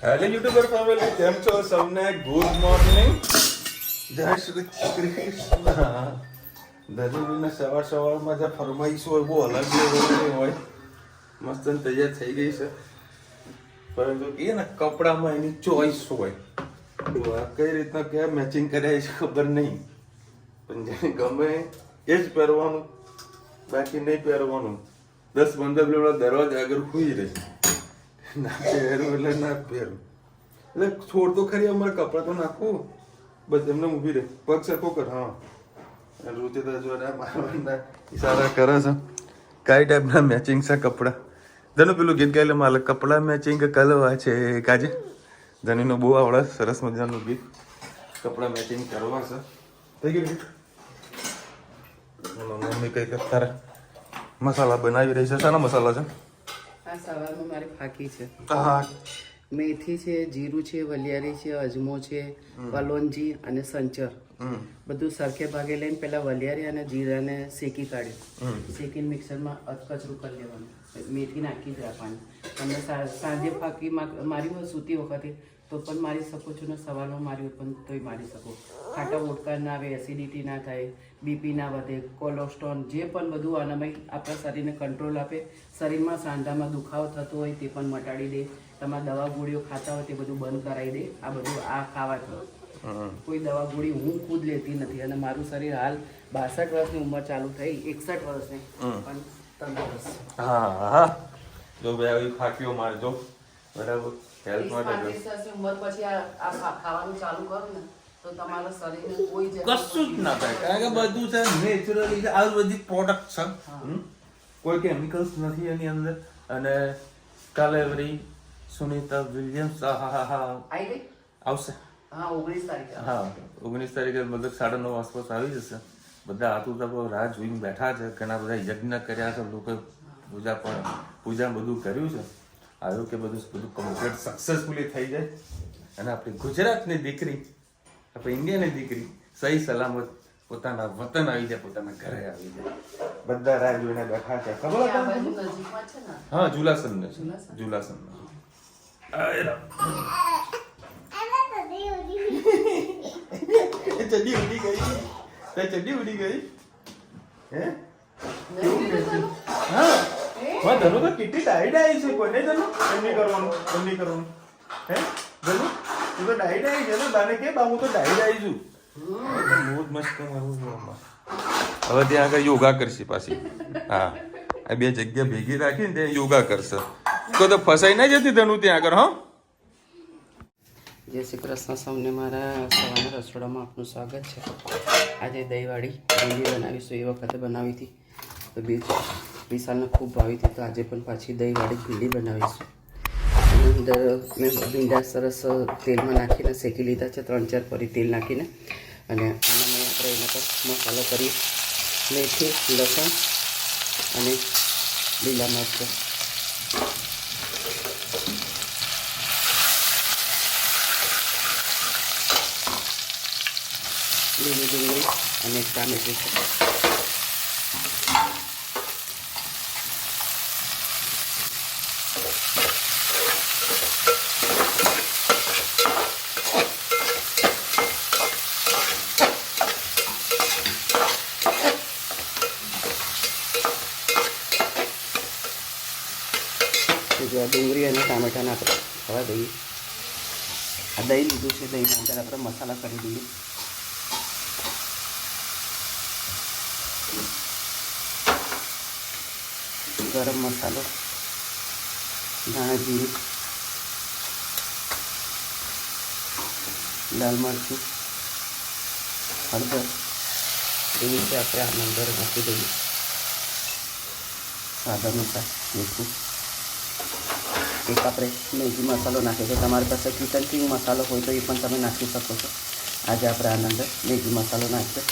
Hello YouTuber family, કેમ છો સૌને? ગુડ મોર્નિંગ, જય શ્રી કૃષ્ણ. દરેકને સવારમાં જે ફરમાઈશ હોય બહુ અલગ હોય. મસ્ત તૈયાર થઈ ગઈ છે, પરંતુ કે ને કપડામાં એની ચોઈસ હોય. કઈ રીતના ક્યાં મેચિંગ કર્યા છે ખબર નહીં, પણ જેને ગમે એ જ પહેરવાનું, બાકી નહીં પહેરવાનું. 10-15 મિનિટ દરવાજા આગળ ખુઈ રહી, ના પહેરું એટલે ના પહેરું. એટલે છોડ તો ખરી, અમારે કપડાં તો નાખવું, બસ એમને ઊભી રહે, પગ સરખો કર. હા, રૂચિતા જોડે મારવાના ઈશારા કરે છે. કઈ ટાઈપના મેચિંગ છે કપડાં? ધનુ પેલું ગીત ગાયેલું મારે કપડાં મેચિંગ કલવા છે કાજે. ધનુનો બહુ આવડે, સરસ મજાનું ગીત. કપડાં મેચિંગ કરવા છે. થઈ ગયું ગીત. મમ્મી કઈ તારા મસાલા બનાવી રહી છે. શાના મસાલા છે? આ સવારમાં મારી ફાકી છે. હા, મેથી છે, જીરું છે, વલિયારી છે, અજમો છે, કલોંજી અને સંચર બધું સરખે ભાગે લઈને પેલા વલિયારી અને જીરાને શેકી કાઢ્યું. શેકીને મિક્સરમાં અધકચરું કરી લેવાનું, મેથી નાખી જ રાખવાની. તમે સાંજે ફાકી મારી હોય સૂતી વખતે તો પણ મારી શકો છો ને સવારમાં મારી હોય પણ તોય મારી શકો. ખાટા ઓટકા ના આવે, એસિડિટી ના થાય, બીપી ના વધે, કોલેસ્ટ્રોલ જે પણ બધું આનામાં આપણા શરીરને કંટ્રોલ આપે. શરીરમાં સાંધામાં દુખાવો થતો હોય તે પણ મટાડી દે. તમારે દવા ગોળીઓ ખાતા હોય તે બધું બંધ કરાવી દે. આ બધું આ ખાવાથી કોઈ દવા ગોળી હું ખુદ લેતી નથી, અને મારું શરીર હાલ 62 વર્ષની ઉંમર ચાલુ થઈ, 61 વર્ષની પણ તંદુરસ્ત. હા, જો ભાઈ આવી ફાકીઓ મારજો, બરાબર. હેલ્થ માટે 35 વર્ષની ઉંમર પછી આ ખાવાનું ચાલુ કરો ને તો તમારા શરીરને કોઈ કશું જ ના થાય, કારણ કે બધું છે નેચરલી, આયુર્વેદિક પ્રોડક્ટ છે. કોઈ કેમિકલ્સ નથી એની અંદર. અને કાલેવરી સુનીતા વિલિયમ્સ આવી ગઈ. આવશે. હા, 19 તારીખે. હા, 19 તારીખે મતલબ 9:30 આસપાસ આવી જશે. બધા આતુરતા રાહ જોઈને બેઠા છે. ઘણા બધા યજ્ઞ કર્યા છે, લોકો પૂજા બધું કર્યું છે. આવ્યું કે બધું કમ્પ્લીટ સક્સેસફુલી થઈ જાય, અને આપણી ગુજરાતની દીકરી, આપણી ઇન્ડિયાની દીકરી સહી સલામત પોતાના વતન આવી જાય, પોતાના ઘરે આવી જાય. બધા રાહ જોઈને બેઠા છે. ખબર આ બાજુ નજીકમાં છે ને. હા, જુલાસન ચડ્ડી ઉડી ગઈ. ચડ્ડી ઉડી ગઈ. હે? હા, ધનુ તો કેટલી ટાઈડ આવી છે. કોને ધનુ એમ નહીં કરવાનું. હે ધનુ, તું તો ડાઈડ આવી છે. તાને કે બા હું તો ડાઈડ આવી છું. બહુ જ મસ્ત મારું. હવે ત્યાં આગળ યોગા કરશે પાછી. હા, આ બે જગ્યા ભેગી રાખીને ત્યાં યોગા કરશે. તો ફસાઈ ના જતી ધનુ ત્યાં આગળ. હા, જય શ્રી કૃષ્ણ સૌને. મારા સવારના રસોડામાં આપનું સ્વાગત છે. આજે દહીંવાળી ભીંડી બનાવીશું. એ વખતે બનાવી હતી તો વિશાલને ખૂબ ભાવી હતી, તો આજે પણ પાછી દહીંવાળી ભીંડી બનાવીશું. એની અંદર મેં ભીંડા સરસ તેલમાં નાખીને શેકી લીધા છે, 3-4 પરી તેલ નાખીને. અને આનામાં આપણે એના પર મસાલો કરી, મેથી, લસણ અને લીલા મરચાં, લીલી ડુંગળી અને ટામેટું છે. ડુંગળી અને ટામેટાને આપણે ખાવા દઈએ. આ દહીં લીધું છે, દહીંના અંદર આપણે મસાલા કરી દઈએ. ગરમ મસાલો, ધાણા જીરું, લાલ મરચું, હળદર એ રીતે આપણે આના અંદર નાખી દઈએ. સ્વાદ અનુસાર મીઠું. એક આપણે મેગી મસાલો નાખીએ છીએ. તમારી પાસે કિચન કિંગ મસાલો હોય તો એ પણ તમે નાખી શકો છો. આજે આપણે આના અંદર મેગી મસાલો નાખીએ.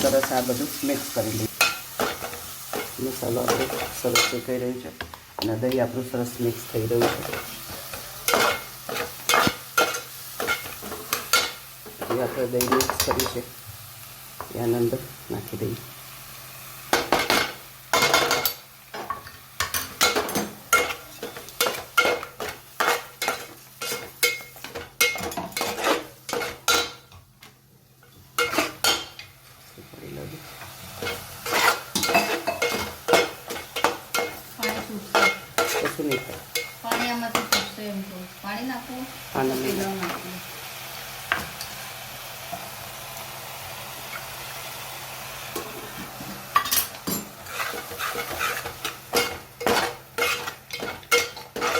સરસ આ બધું મિક્સ કરી લઈએ. મસાલો આપણે સરસ શેકાઈ રહ્યું છે અને દહીં આપણું સરસ મિક્સ થઈ રહ્યું છે. એ આપણે દહીં મિક્સ કર્યું છે એ આના અંદર નાખી દઈએ. તો એમ કહું પાણી નાખવું પાણી પેલા નાખવું.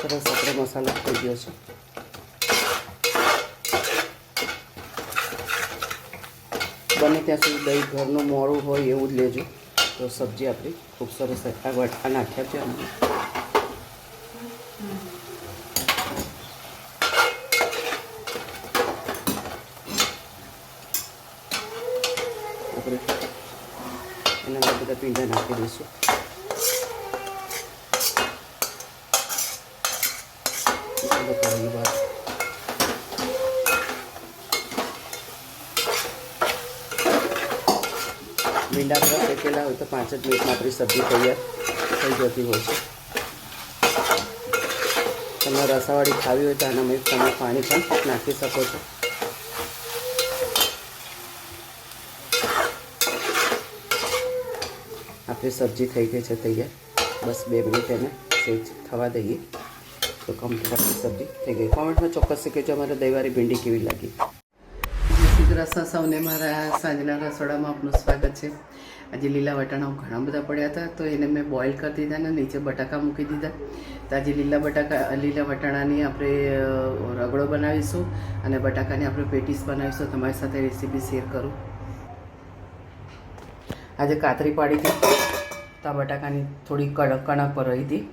સરસ આપણે મસાલો થઈ ગયો છે. બને ત્યાં સુધી દહીં ઘરનું મોડું હોય એવું જ લેજો તો સબ્જી આપણી ખૂબ સરસ આ વટકા નાખ્યા છે અમે. આપણે એના અંદર બધા પીંડા નાખી દઈશું. ભીંડા આપણા શેકેલા હોય તો 5 જ મિનિટમાં આપણી સબ્જી તૈયાર થઈ જતી હોય છે. તમને રસાવાળી ખાવી હોય તો આનામાં તમે પાણી પણ નાખી શકો છો. આપણી સબ્જી થઈ ગઈ છે તૈયાર. બસ 2 મિનિટ એને સેજ થવા દઈએ તો કમ્પ્લીટ આપણી સબ્જી થઈ ગઈ. કોમેન્ટમાં ચોક્કસ કહેજો અમારે દહીંવાળી ભીંડી કેવી લાગી. રસા સૌને મારા સાંજના રસોડામાં આપનું સ્વાગત છે. આજે લીલા વટાણા ઘણા બધા પડ્યા હતા તો એને મેં બોઇલ કરી દીધા ને નીચે બટાકા મૂકી દીધા. તો આજે લીલા વટાણાની આપણે રગડો બનાવીશું અને બટાકાની આપણે પેટીસ બનાવીશું. તમારી સાથે રેસીપી શેર કરું. આજે કાતરી પાડી હતી તો આ બટાકાની થોડી કણક પર રહી હતી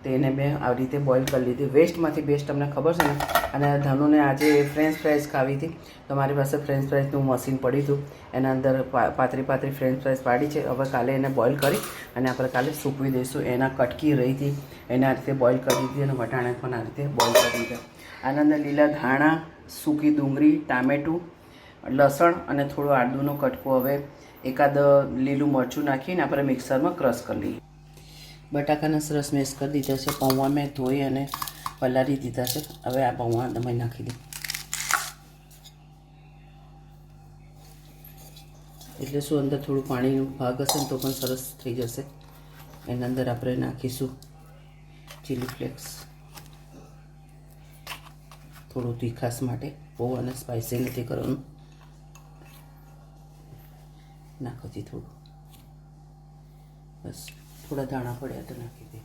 તો એને મેં આવી રીતે બોઇલ કરી લીધી. વેસ્ટમાંથી બેસ્ટ તમને ખબર છે ને. અને ધનુને આજે ફ્રેન્ચ ફ્રાઈઝ ખાવી હતી તો મારી પાસે ફ્રેન્ચ ફ્રાઈઝનું મશીન પડ્યું હતું. એના અંદર પાતળી ફ્રેન્ચ ફ્રાઈઝ પાડી છે. હવે કાલે એને બોઇલ કરી અને આપણે કાલે સૂકવી દઈશું. એના કટકી રહી હતી એને આ રીતે બોઇલ કરી દીધી અને વટાણા પણ આ રીતે બોઇલ કરી દીધા. આના અંદર લીલા ધાણા, સૂકી ડુંગળી, ટામેટું, લસણ અને થોડું આદુનો કટકો હવે એકાદ લીલું મરચું નાખીને આપણે મિક્સરમાં ક્રશ કરી લઈએ. બટાકાને સરસ મેશ કરી દીધા છે. પૌવા મેં ધોઈ અને પલાળી દીધા છે. હવે આ પૌવા તમે નાખી દો એટલે શું અંદર થોડું પાણીનો ભાગ હશે ને તો પણ સરસ થઈ જશે. એના અંદર આપણે નાખીશું ચીલી ફ્લેક્સ થોડું તીખાસ માટે. બહુ અને સ્પાઇસી નથી કરવાનું. નાખોથી થોડું બસ થોડા દાણા પડ્યા તો નાખી દે.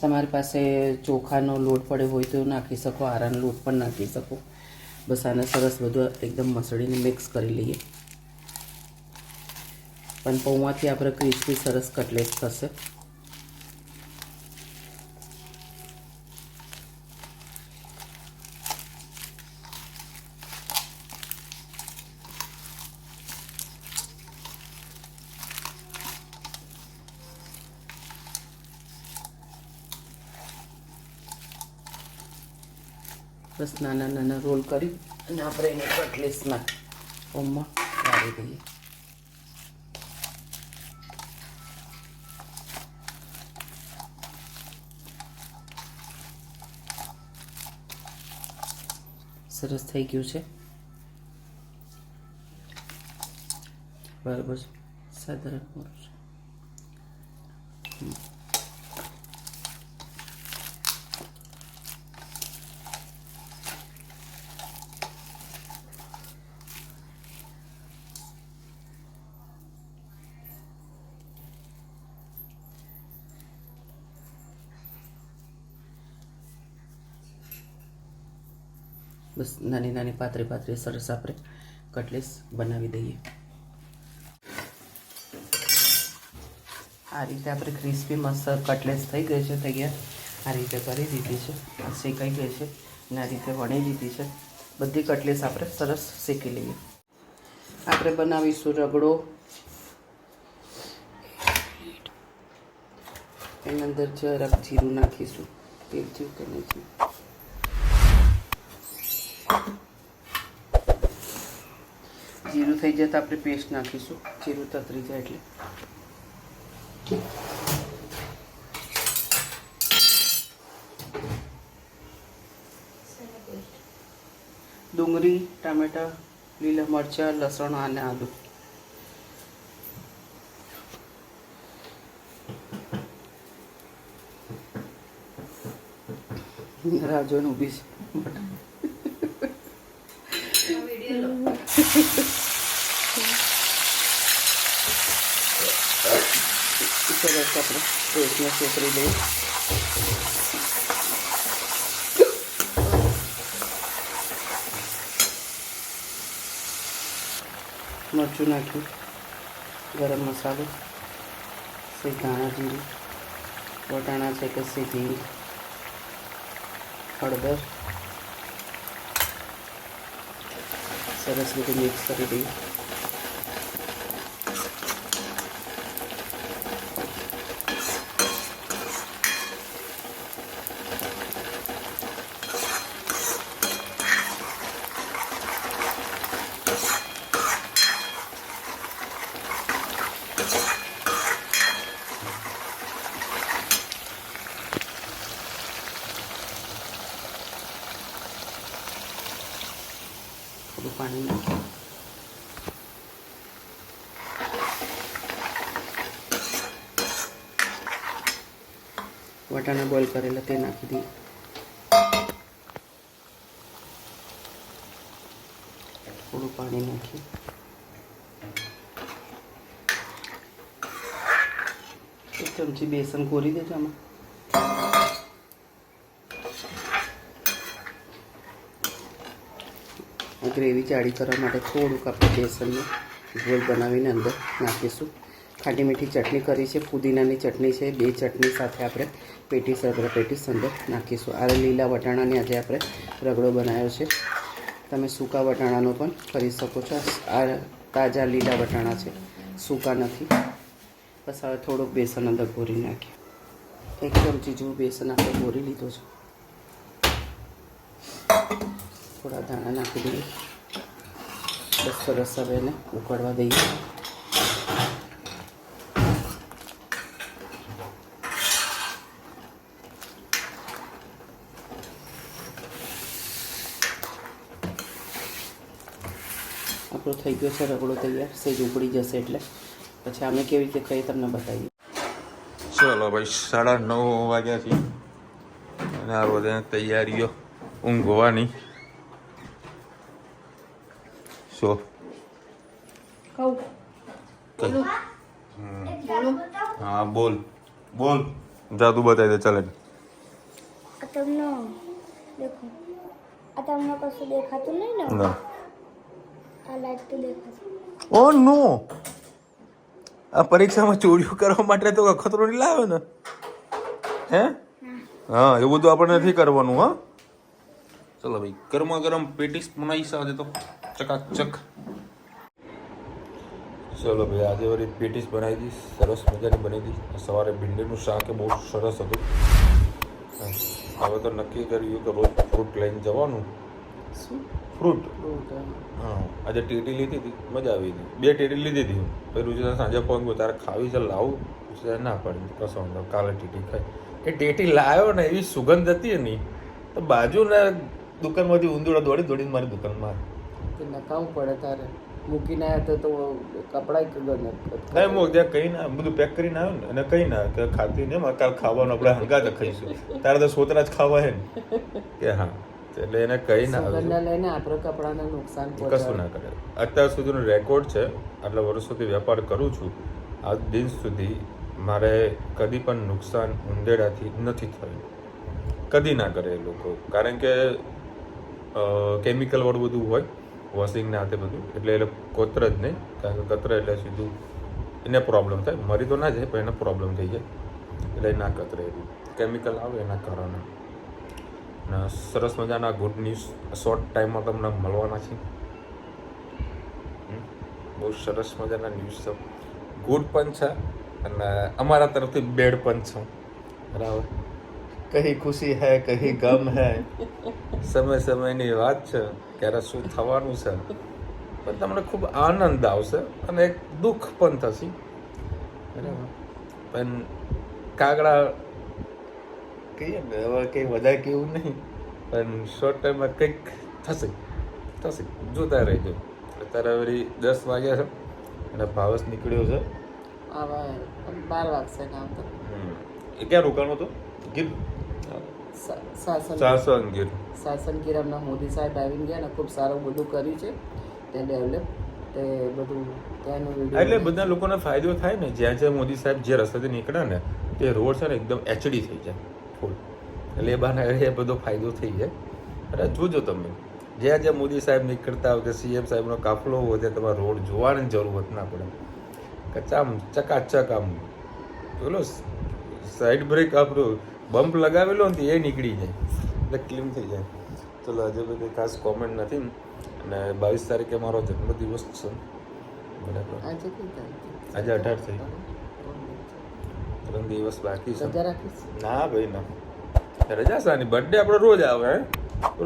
તમારી પાસે ચોખાનો લોટ પડ્યો હોય તો નાખી શકો. આરાનો લોટ પણ નાખી શકો. બસ આને સરસ બધું એકદમ મસળીને મિક્સ કરી લઈએ. પણ પૌવાથી આપણે ક્રિસ્પી સરસ કટલેટ થશે. બસ નાના નાના રોલ કરી અને આપણે એને કટલેટ્સના ફોર્મમાં વાળી દઈએ. સરસ થઈ ગયું છે. બરાબર સાધારણ મોરું છે. બસ નાની નાની પાતળી સરસ આપણે કટલેટ્સ બનાવી દઈએ. આ રીતે આપણે ક્રિસ્પી મસ્ત કટલેટ્સ થઈ ગઈ છે તૈયાર. આ રીતે કરી દીધી છે. શેકાઈ ગઈ છે અને આ રીતે વણી દીધી છે. બધી કટલેટ્સ આપણે સરસ શેકી લઈએ. આપણે બનાવીશું રગડો. એની અંદર જરાક જીરું નાખીશું. તેલ જેવું કે નહીં. જીરું થઈ જાય તો આપણે પેસ્ટ નાખીશું. જીરું તતરી જાય એટલે ડુંગળી, ટામેટા, લીલા મરચાં, લસણ અને આદુ. રાજોને ઊભી છે. સરસ આપણે પેસ્ટને છોકરી લઈએ. મરચું નાખ્યું, ગરમ મસાલો, સેજ ધાણા જીરું, વટાણા છે કે સીધી, હળદર, સરસ રીતે મિક્સ કરી દઈએ. થોડું પાણી નાખીએ. વટાણા બોઇલ કરેલા તે નાખી દઈએ. થોડું પાણી નાખીએ. એક ચમચી બેસન કોરી દેજો આમાં. ગ્રેવી જાડી કરવા માટે થોડુંક આપણે બેસનનું ગોળ બનાવીને અંદર નાખીશું. ખાટી મીઠી ચટણી કરી છે, પુદીનાની ચટણી છે, 2 ચટણી સાથે આપણે પેટીસ રગડા પેટીસ અંદર નાખીશું. આ લીલા વટાણાની આજે આપણે રગડો બનાવ્યો છે. તમે સૂકા વટાણાનો પણ કરી શકો છો. આ તાજા લીલા વટાણા છે, સૂકા નથી. બસ હવે થોડુંક બેસન અંદર ભરી નાખીએ. 1 ચમચી જેવું બેસન આપણે ભરી લીધો છે. થોડા દાણા નાખી દઈએ. બસ સરસ હવે એને ઉકળવા દઈએ. આપણો થઈ ગયો છે રગડો તૈયાર. સેજ ઉકળી જશે એટલે પછી અમે કેવી રીતે કહીએ તમને બતાવીએ. ચલો ભાઈ 9:30 વાગ્યા છે અને આ બધાની તૈયારીઓ ઊંઘવાની. શું હા બોલ બોલ જાદુ બતાવી દે. ચાલે તમને દેખો, આ તમને કશું દેખાતું નહીં ને? ના. આ લાઈટ તો દેખાશે. ઓ નો, આ પરીક્ષામાં ચોરીઓ કરવા માટે તો ખતરો નહીં લાવે ને? હે હા, એવું તો આપણે નથી કરવાનું. હા ચલો ભાઈ, ગરમા ગરમ પેટીસ બનાવી સાથે તો ચકાચક. ચલો ભાઈ, આજે વળી પેટીસ બનાવી દી, સરસ મજાની બની દી. સવારે ભીંડીનું શાક એ બહુ સરસ હતું. હવે તો નક્કી કર્યું કે રોજ ફ્રૂટ લઈને જવાનું. શું ફ્રૂટ? હા, આજે ટેટી લીધી હતી, મજા આવી હતી. 2 ટેટી લીધી હતી. પછી રુચિતા સાંજે ફોન કર્યો, તારે ખાવી છે લાવું? ના પડી, કશો વાંધો, કાલે ટેટી ખાઈ. એ ટેટી લાવ્યો ને, એવી સુગંધ હતી એની તો બાજુના દુકાનમાંથી ઊંધુડા દોડીને મારી દુકાનમાં નખાવું પડે તારે. મૂકીને આવ્યા તો કપડાં નહીં મૂક, ત્યાં કઈ ના બધું પેક કરીને આવ્યો ને અને કઈ ના કે ખાતી ને કાલ ખાવાનું આપણે હંગાતે ખાઈશું. તારે તો સોતરા જ ખાવા હે ને કે હા, એટલે એને કઈ ના આવે લઈને આપણે કપડાને નુકસાન કશું ના કરે. અત્યાર સુધીનો રેકોર્ડ છે, આટલા વર્ષોથી વેપાર કરું છું, આજ દિન સુધી મારે કદી પણ નુકસાન ઉંદેડાથી નથી થયું. કદી ના કરે એ લોકો, કારણ કે કેમિકલ વાળું બધું હોય, વોશિંગ ના હાથે બધું, એટલે એ કોતર જ નહીં. કારણ કે કતરે એટલે સીધું એને પ્રોબ્લેમ થાય. મરી તો ના જાય પણ એને પ્રોબ્લેમ થઈ જાય, એટલે ના કતરે. એવું કેમિકલ આવે એના કારણે. અને સરસ મજાના ગુડ ન્યૂઝ શોર્ટ ટાઈમમાં તમને મળવાના છે. બહુ સરસ મજાના ન્યૂઝ છે, ગુડ પણ છે અને અમારા તરફથી બેડ પણ છે. બરાબર, કहीं ખુશી હૈ કहीं ગમ હૈ, સમયની વાત છે ક્યારે શું થવાનું છે. પણ તમને ખૂબ આનંદ આવશે અને એક દુઃખ પણ થશે. બરાબર, પણ કાગડા કહીએ ને, હવે કંઈ વધારે કેવું નહીં, પણ શોર્ટ ટાઈમમાં કંઈક થશે. થશે, જોતા રહેજો. અત્યારે વળી 10 વાગ્યા છે અને ભાવસ નીકળ્યો છે. હવે 12 વાગશે ને આમ તો એ ક્યાં રોકાણો હતો? ગીર સાસણ ગીર. શાસન કિરમના મોદી સાહેબ આવીને ગયા ને ખૂબ સારું બધું કર્યું છે તે ડેવલપ તે બધું ત્યાંનું એટલે વિડીયો બધા લોકોને ફાયદો થાય ને. જ્યાં જ્યાં મોદી સાહેબ જે રસ્તેથી નીકળે ને તે રોડ છે ને એકદમ એચડી થઈ જાય ફૂલ. એટલે એ બહાને એ બધો ફાયદો થઈ જાય. અરે જોજો તમે જ્યાં જ્યાં મોદી સાહેબ નીકળતા હોય કે સીએમ સાહેબનો કાફલો હોય ત્યાં તમારે રોડ જોવાની જરૂરત ના પડે. કચામ ચકાચક આમ પેલો સાઈડ બ્રેક આપણું બમ્પ લગાવેલો ને એ નીકળી જાય એટલે ક્લીન થઈ જાય. ચલો આજે બધી ખાસ કોમેન્ટ નથી. અને 22 તારીખે મારો જન્મદિવસ છે. બરાબર. આજે કઈ તારીખ? આજે 18 થઈ. 3 દિવસ બાકી છે. રજા રાખીશ? ના ભાઈ ના, રજા શાની? બર્થડે આપણો રોજ આવે,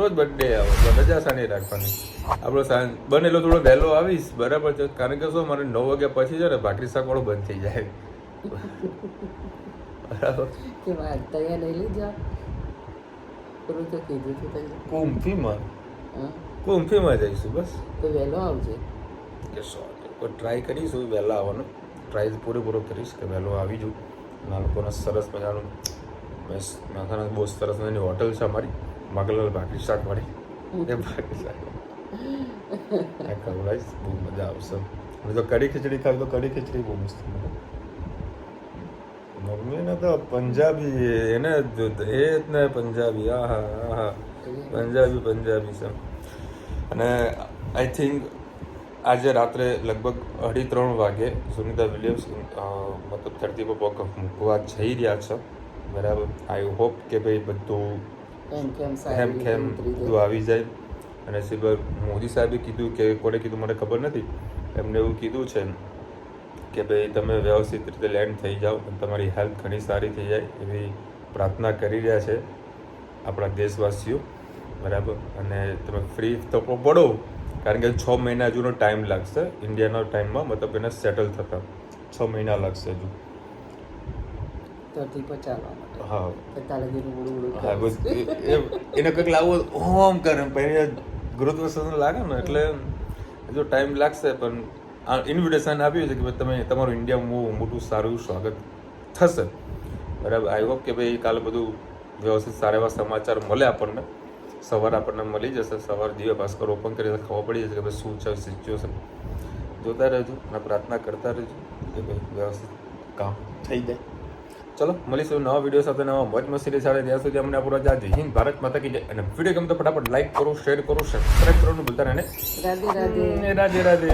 રોજ બર્થડે આવે એટલે રજા શાની રાખવાની? આપણો બનેલો થોડો વહેલો આવીશ, બરાબર છે. કારણ કે શું મારે 9 વાગ્યા પછી છે ને ભાખરી શાક વાળો બંધ થઈ જાય. બરાબર. કે તૈયાર લઈ લીધા પેલું તો કીધું હતું તૈયાર. કુંફીમાં હા કુંફીમાં જઈશું બસ. તો વહેલો આવજે. કે ટ્રાય કરીશું વહેલા આવવાનો. ટ્રાય પૂરેપૂરો કરીશ કે વહેલો આવી જઉં. ના લોકોને સરસ મજાનું માથાના બહુ સરસ મજાની હોટલ છે અમારી મગલાલ ભાખરી શાક વાળી. એ ભાખરી શાક ખવડાવીશ, બહુ મજા આવશે. અને જો કઢી ખીચડી ખાવી તો કઢી ખીચડી બહુ મસ્ત મળે. મમ્મીને તો પંજાબી એને એ જ ને પંજાબી. હા પંજાબી છે. અને આઈ થિંક આજે રાત્રે લગભગ 2:30 વાગે સુનિતા વિલિયમ્સ મતલબ ધરતી પર પગ મૂકવા જઈ રહ્યા છે. બરાબર. આઈ હોપ કે ભાઈ બધું હેમ ખેમ બધું આવી જાય. અને સિબર મોદી સાહેબે કીધું કે કોણે કીધું મને ખબર નથી, એમને એવું કીધું છે કે ભાઈ તમે વ્યવસ્થિત રીતે લેન્ડ થઈ જાઓ અને તમારી હેલ્થ ઘણી સારી થઈ જાય એવી પ્રાર્થના કરી રહ્યા છે આપણા દેશવાસીઓ. બરાબર. અને તમે ફ્રી તો પડો, કારણ કે 6 મહિના હજુનો ટાઈમ લાગશે ઇન્ડિયાના ટાઈમમાં, મતલબ એને સેટલ થતા 6 મહિના લાગશે હજુ. ધરતી પર ચાલવા માટે. હા હા બસ એને કંઈક લાવવો ઓમ કરે પછી ગુરુત્વાકર્ષણ લાગે ને એટલે હજુ ટાઈમ લાગશે. પણ આ ઇન્વિટેશન આપ્યું છે કે ભાઈ તમે તમારું ઇન્ડિયામાં મોટું સારું સ્વાગત થશે. બરાબર. આઈ હોપ કે ભાઈ કાલે બધું વ્યવસ્થિત સારા એવા સમાચાર મળે આપણને. સવારે આપણને મળી જશે. સવારે દિવ્ય ભાસ્કર ઓપન કરી ખબર પડી જશે કે ભાઈ શું છે સિચ્યુએશન. જોતા રહેજો અને પ્રાર્થના કરતા રહેજો કે ભાઈ વ્યવસ્થિત કામ થઈ જાય. ચલો મળીશું નવા વિડીયો સાથે, નવા મોજ મસ્તી સાથે. ત્યાં સુધી અમને આપણો જય હિન્દ, ભારત માતા કી જય. અને વિડીયો ગમે તો ફટાફટ લાઈક કરો, શેર કરો, સબસ્ક્રાઈબ કરવાનું ભૂલતા નહીં. રાધે રાધે. રાધે રાધે.